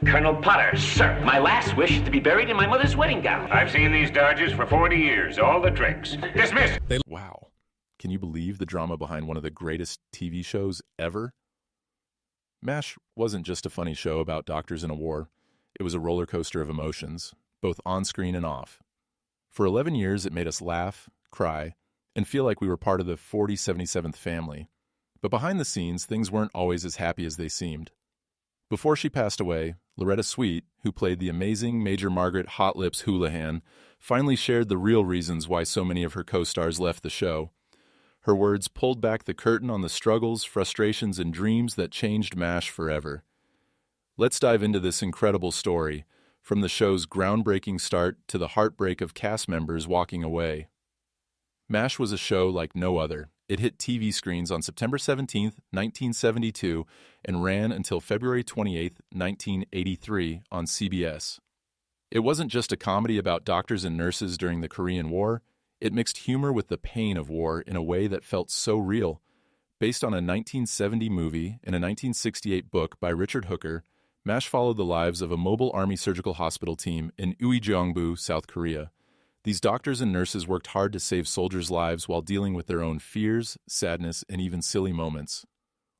Colonel Potter, sir, my last wish is to be buried in my mother's wedding gown. I've seen these Dodgers for 40 years, all the tricks. Dismissed! Wow. Can you believe the drama behind one of the greatest TV shows ever? MASH wasn't just a funny show about doctors in a war. It was a roller coaster of emotions, both on-screen and off. For 11 years, it made us laugh, cry, and feel like we were part of the 4077th family. But behind the scenes, things weren't always as happy as they seemed. Before she passed away, Loretta Swit, who played the amazing Major Margaret Hot Lips Houlihan, finally shared the real reasons why so many of her co-stars left the show. Her words pulled back the curtain on the struggles, frustrations, and dreams that changed MASH forever. Let's dive into this incredible story, from the show's groundbreaking start to the heartbreak of cast members walking away. MASH was a show like no other. It hit TV screens on September 17, 1972, and ran until February 28, 1983, on CBS. It wasn't just a comedy about doctors and nurses during the Korean War. It mixed humor with the pain of war in a way that felt so real. Based on a 1970 movie and a 1968 book by Richard Hooker, MASH followed the lives of a mobile Army surgical hospital team in Uijeongbu, South Korea. These doctors and nurses worked hard to save soldiers' lives while dealing with their own fears, sadness, and even silly moments.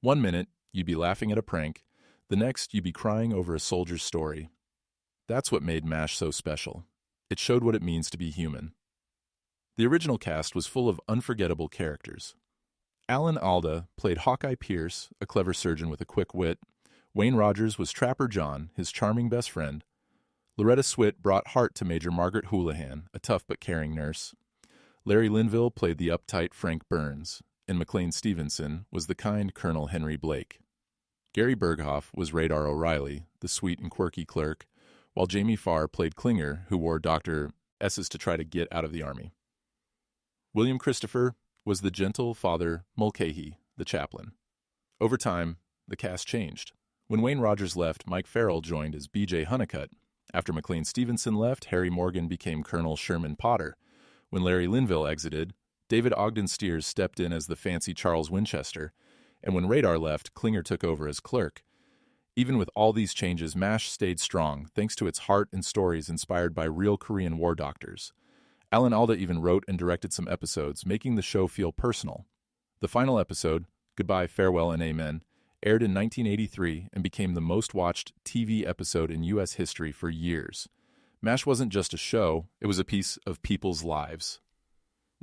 One minute, you'd be laughing at a prank. The next, you'd be crying over a soldier's story. That's what made MASH so special. It showed what it means to be human. The original cast was full of unforgettable characters. Alan Alda played Hawkeye Pierce, a clever surgeon with a quick wit. Wayne Rogers was Trapper John, his charming best friend. Loretta Swit brought heart to Major Margaret Houlihan, a tough but caring nurse. Larry Linville played the uptight Frank Burns, and McLean Stevenson was the kind Colonel Henry Blake. Gary Berghoff was Radar O'Reilly, the sweet and quirky clerk, while Jamie Farr played Klinger, who wore Dr. S's to try to get out of the Army. William Christopher was the gentle Father Mulcahy, the chaplain. Over time, the cast changed. When Wayne Rogers left, Mike Farrell joined as B.J. Honeycutt. After McLean Stevenson left, Harry Morgan became Colonel Sherman Potter. When Larry Linville exited, David Ogden Stiers stepped in as the fancy Charles Winchester. And when Radar left, Klinger took over as clerk. Even with all these changes, MASH stayed strong, thanks to its heart and stories inspired by real Korean War doctors. Alan Alda even wrote and directed some episodes, making the show feel personal. The final episode, Goodbye, Farewell, and Amen, aired in 1983 and became the most-watched TV episode in U.S. history for years. MASH wasn't just a show, it was a piece of people's lives.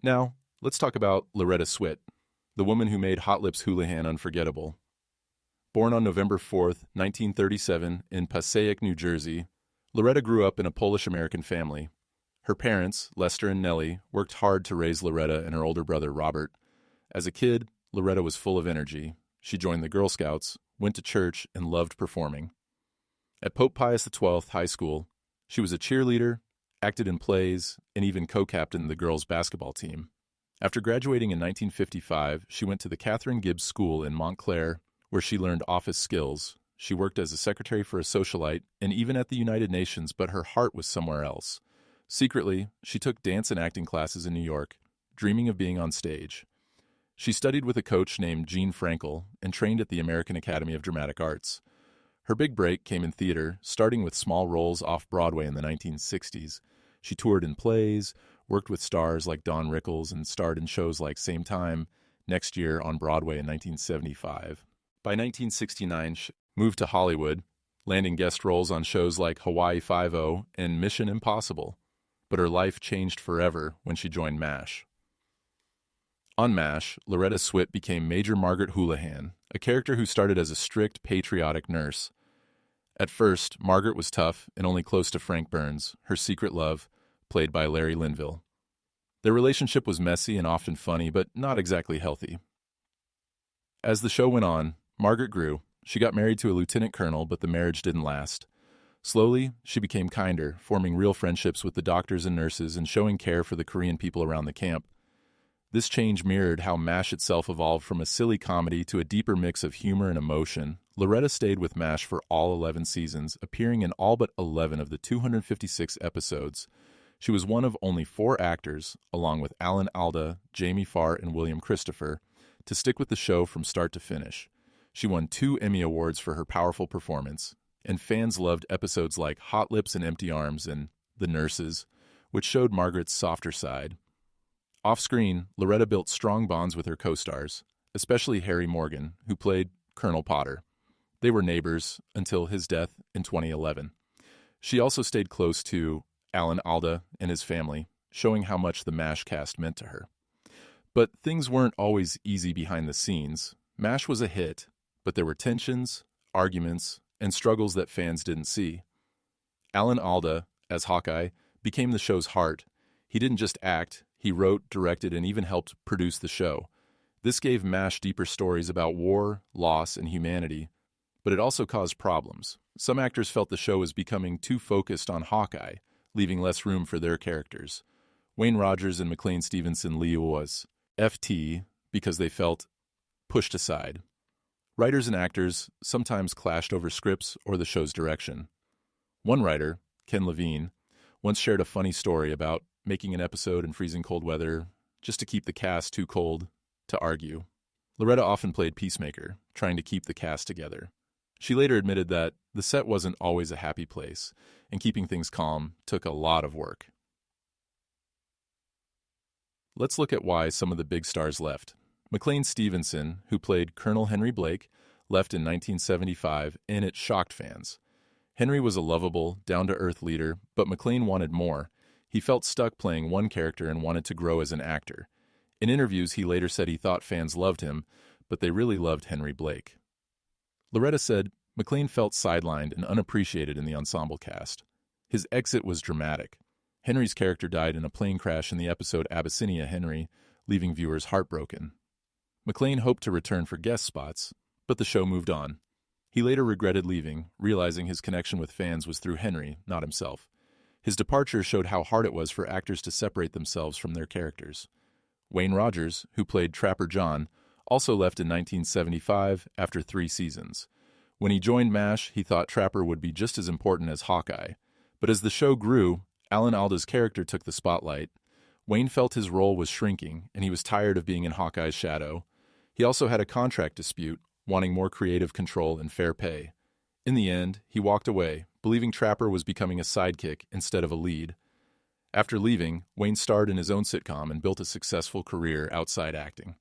Now, let's talk about Loretta Swit, the woman who made Hot Lips Houlihan unforgettable. Born on November 4, 1937, in Passaic, New Jersey, Loretta grew up in a Polish-American family. Her parents, Lester and Nellie, worked hard to raise Loretta and her older brother, Robert. As a kid, Loretta was full of energy. She joined the Girl Scouts, went to church, and loved performing. At Pope Pius XII High School, she was a cheerleader, acted in plays, and even co-captained the girls' basketball team. After graduating in 1955, she went to the Catherine Gibbs School in Montclair, where she learned office skills. She worked as a secretary for a socialite, and even at the United Nations, but her heart was somewhere else. Secretly, she took dance and acting classes in New York, dreaming of being on stage. She studied with a coach named Gene Frankel and trained at the American Academy of Dramatic Arts. Her big break came in theater, starting with small roles off-Broadway in the 1960s. She toured in plays, worked with stars like Don Rickles, and starred in shows like Same Time, Next Year on Broadway in 1975. By 1969, she moved to Hollywood, landing guest roles on shows like Hawaii Five-0 and Mission Impossible. But her life changed forever when she joined MASH. On MASH, Loretta Swit became Major Margaret Houlihan, a character who started as a strict, patriotic nurse. At first, Margaret was tough and only close to Frank Burns, her secret love, played by Larry Linville. Their relationship was messy and often funny, but not exactly healthy. As the show went on, Margaret grew. She got married to a lieutenant colonel, but the marriage didn't last. Slowly, she became kinder, forming real friendships with the doctors and nurses and showing care for the Korean people around the camp. This change mirrored how MASH itself evolved from a silly comedy to a deeper mix of humor and emotion. Loretta stayed with MASH for all 11 seasons, appearing in all but 11 of the 256 episodes. She was one of only 4 actors, along with Alan Alda, Jamie Farr, and William Christopher, to stick with the show from start to finish. She won 2 Emmy Awards for her powerful performance. and fans loved episodes like Hot Lips and Empty Arms and The Nurses, which showed Margaret's softer side. Off-screen, Loretta built strong bonds with her co-stars, especially Harry Morgan, who played Colonel Potter. They were neighbors until his death in 2011. She also stayed close to Alan Alda and his family, showing how much the MASH cast meant to her. But things weren't always easy behind the scenes. MASH was a hit, but there were tensions, arguments, and struggles that fans didn't see. Alan Alda, as Hawkeye, became the show's heart. He didn't just act, he wrote, directed, and even helped produce the show. This gave MASH deeper stories about war, loss, and humanity, but it also caused problems. Some actors felt the show was becoming too focused on Hawkeye, leaving less room for their characters. Wayne Rogers and McLean Stevenson Lee was FT because they felt pushed aside. Writers and actors sometimes clashed over scripts or the show's direction. One writer, Ken Levine, once shared a funny story about making an episode in freezing cold weather just to keep the cast too cold to argue. Loretta often played peacemaker, trying to keep the cast together. She later admitted that the set wasn't always a happy place, and keeping things calm took a lot of work. Let's look at why some of the big stars left. McLean Stevenson, who played Colonel Henry Blake, left in 1975, and it shocked fans. Henry was a lovable, down-to-earth leader, but McLean wanted more. He felt stuck playing one character and wanted to grow as an actor. In interviews, he later said he thought fans loved him, but they really loved Henry Blake. Loretta said McLean felt sidelined and unappreciated in the ensemble cast. His exit was dramatic. Henry's character died in a plane crash in the episode Abyssinia Henry, leaving viewers heartbroken. McLean hoped to return for guest spots, but the show moved on. He later regretted leaving, realizing his connection with fans was through Henry, not himself. His departure showed how hard it was for actors to separate themselves from their characters. Wayne Rogers, who played Trapper John, also left in 1975 after 3 seasons. When he joined MASH, he thought Trapper would be just as important as Hawkeye. But as the show grew, Alan Alda's character took the spotlight. Wayne felt his role was shrinking, and he was tired of being in Hawkeye's shadow. He also had a contract dispute, wanting more creative control and fair pay. In the end, he walked away, believing Trapper was becoming a sidekick instead of a lead. After leaving, Wayne starred in his own sitcom and built a successful career outside acting.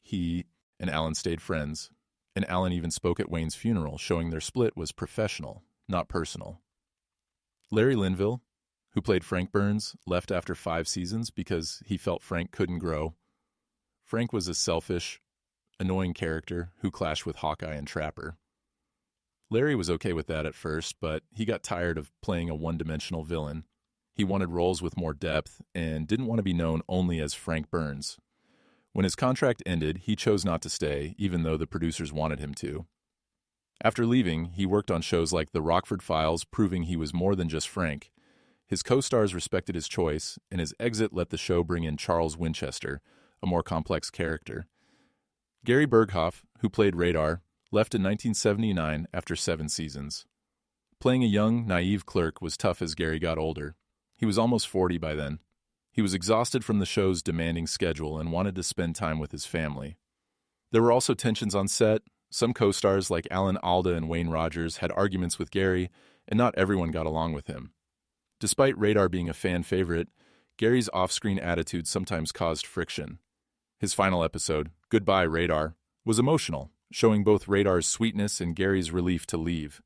He and Alan stayed friends, and Alan even spoke at Wayne's funeral, showing their split was professional, not personal. Larry Linville, who played Frank Burns, left after 5 seasons because he felt Frank couldn't grow. Frank was a selfish, annoying character who clashed with Hawkeye and Trapper. Larry was okay with that at first, but he got tired of playing a one-dimensional villain. He wanted roles with more depth and didn't want to be known only as Frank Burns. When his contract ended, he chose not to stay, even though the producers wanted him to. After leaving, he worked on shows like The Rockford Files, proving he was more than just Frank. His co-stars respected his choice, and his exit let the show bring in Charles Winchester, a more complex character. Gary Berghoff, who played Radar, left in 1979 after 7 seasons. Playing a young, naive clerk was tough as Gary got older. He was almost 40 by then. He was exhausted from the show's demanding schedule and wanted to spend time with his family. There were also tensions on set. Some co-stars like Alan Alda and Wayne Rogers had arguments with Gary, and not everyone got along with him. Despite Radar being a fan favorite, Gary's off-screen attitude sometimes caused friction. His final episode, Goodbye, Radar, was emotional, showing both Radar's sweetness and Gary's relief to leave.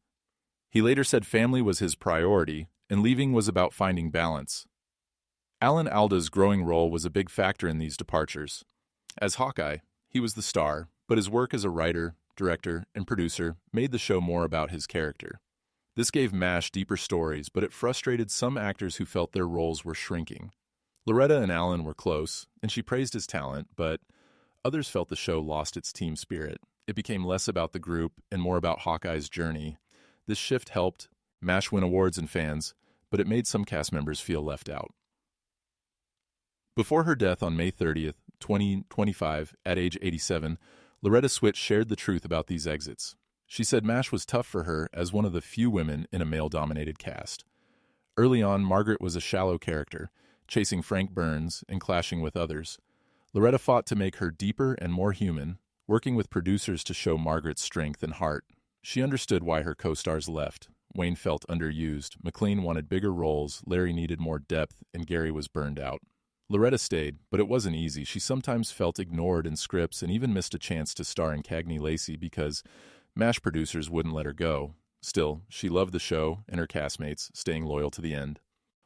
He later said family was his priority, and leaving was about finding balance. Alan Alda's growing role was a big factor in these departures. As Hawkeye, he was the star, but his work as a writer, director, and producer made the show more about his character. This gave MASH deeper stories, but it frustrated some actors who felt their roles were shrinking. Loretta and Alan were close, and she praised his talent, but others felt the show lost its team spirit. It became less about the group and more about Hawkeye's journey. This shift helped MASH win awards and fans, but it made some cast members feel left out. Before her death on May 30th, 2025, at age 87, Loretta Swit shared the truth about these exits. She said MASH was tough for her as one of the few women in a male-dominated cast. Early on, Margaret was a shallow character, chasing Frank Burns and clashing with others. Loretta fought to make her deeper and more human, working with producers to show Margaret's strength and heart. She understood why her co-stars left, Wayne felt underused, McLean wanted bigger roles, Larry needed more depth, and Gary was burned out. Loretta stayed, but it wasn't easy. She sometimes felt ignored in scripts and even missed a chance to star in Cagney Lacey because MASH producers wouldn't let her go. Still, she loved the show and her castmates, staying loyal to the end.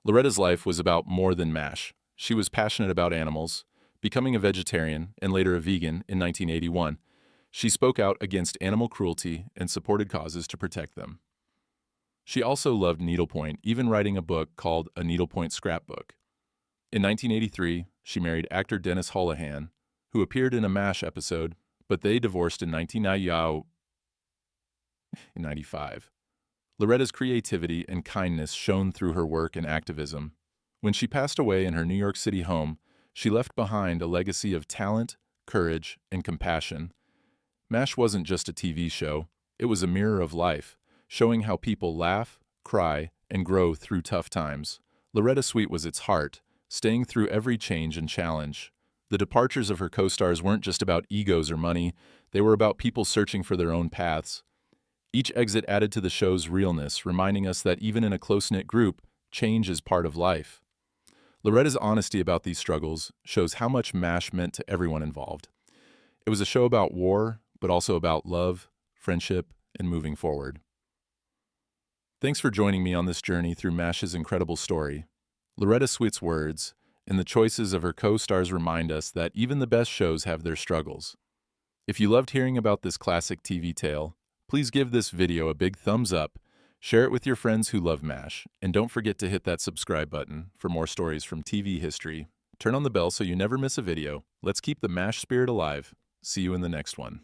Loretta's life was about more than MASH. She was passionate about animals, becoming a vegetarian and later a vegan in 1981. She spoke out against animal cruelty and supported causes to protect them. She also loved needlepoint, even writing a book called A Needlepoint Scrapbook. In 1983, she married actor Dennis Holohan, who appeared in a MASH episode, but they divorced in 1995. Loretta's creativity and kindness shone through her work and activism. When she passed away in her New York City home, she left behind a legacy of talent, courage, and compassion. MASH wasn't just a TV show, it was a mirror of life, showing how people laugh, cry, and grow through tough times. Loretta Swit was its heart, staying through every change and challenge. The departures of her co-stars weren't just about egos or money, they were about people searching for their own paths. Each exit added to the show's realness, reminding us that even in a close-knit group, change is part of life. Loretta's honesty about these struggles shows how much MASH meant to everyone involved. It was a show about war, but also about love, friendship, and moving forward. Thanks for joining me on this journey through MASH's incredible story. Loretta Swit's words and the choices of her co-stars remind us that even the best shows have their struggles. If you loved hearing about this classic TV tale, please give this video a big thumbs up, share it with your friends who love MASH, and don't forget to hit that subscribe button for more stories from TV history. Turn on the bell so you never miss a video. Let's keep the MASH spirit alive. See you in the next one.